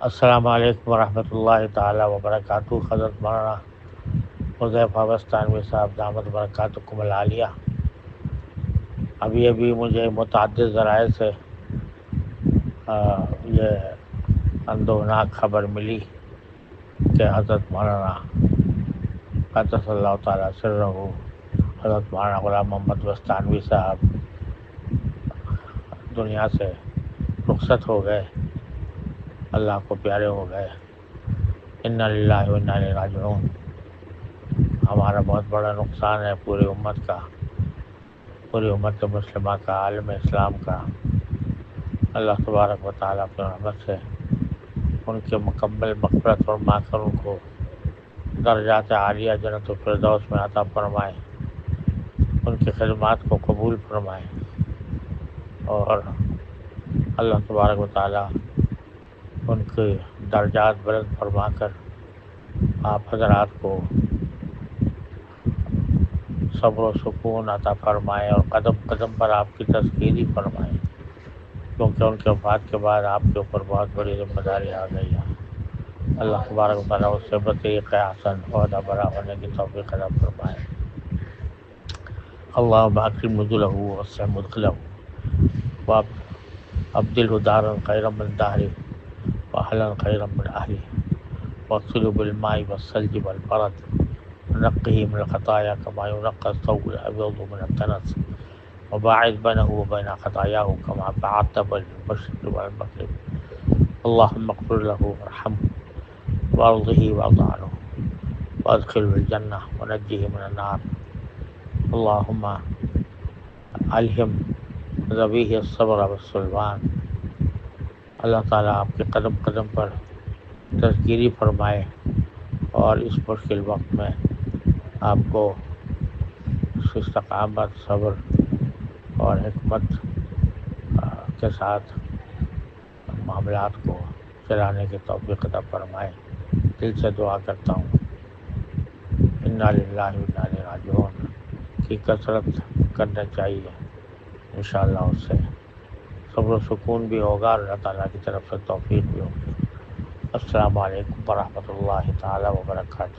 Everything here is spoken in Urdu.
السلام علیکم ورحمۃ اللہ تعالیٰ وبرکاتہ۔ حضرت مولانا حذیفہ بستانوی صاحب دامت برکاتکم العالیہ، ابھی مجھے متعدد ذرائع سے یہ اندوہناک خبر ملی کہ حضرت مولانا قدس اللہ تعالیٰ سرہ حضرت مولانا غلام محمد بستانوی صاحب دنیا سے رخصت ہو گئے، اللہ کو پیارے ہو گئے۔ انا للہ و انا الیہ راجعون۔ ہمارا بہت بڑا نقصان ہے پوری امت کا، پوری امت مسلمہ کا، عالم اسلام کا۔ اللہ تبارک و تعالیٰ اپنی رحمت سے ان کے مکمل مغفرت فرما کر ان کو درجات عالیہ جنت الفردوس میں عطا فرمائے، ان کی خدمات کو قبول فرمائے، اور اللہ تبارک و تعالیٰ ان کے درجات بلند فرما کر آپ حضرات کو صبر و سکون عطا فرمائے، اور قدم قدم پر آپ کی تذکیری فرمائے، کیونکہ ان کے وفات کے بعد آپ کے اوپر بہت بڑی ذمہ داری آ گئی ہے۔ اللہ تبارک و تعالیٰ اس سے بطریق احسن عہدہ برا ہونے کی توفیق عطا فرمائے۔ اللہم اکرم نزلہ ووسع مدخلہ وابدلہ دارا خیرا من دارہ واہلا خیرا من اہلہ واغسلہ بالماء والثلج والبرد ونقہ من الخطایا کما ینقى الثوب الابیض من الدنس وباعد بینہ وبین خطایاہ کما بعدت بین المشرق والمغرب اللہم اغفر لہ وارحمہ وارضہ وارض عنہ وادخلہ الجنہ ونجہ من النار۔ اللہم الہم ذویہ الصبر والسلوان۔ اللہ تعالیٰ آپ کے قدم قدم پر تذکیری فرمائے، اور اس مشکل وقت میں آپ کو استقامت، صبر اور حکمت کے ساتھ معاملات کو چلانے کی توفیق عطا فرمائے۔ دل سے دعا کرتا ہوں انا للہ و انا الیہ راجعون کی کثرت کرنا چاہیے، انشاءاللہ اس سے صبر و سکون بھی ہوگا، اور اللہ تعالیٰ کی طرف سے توفیق بھی ہوگی۔ السلام علیکم ورحمۃ اللہ تعالیٰ وبرکاتہ۔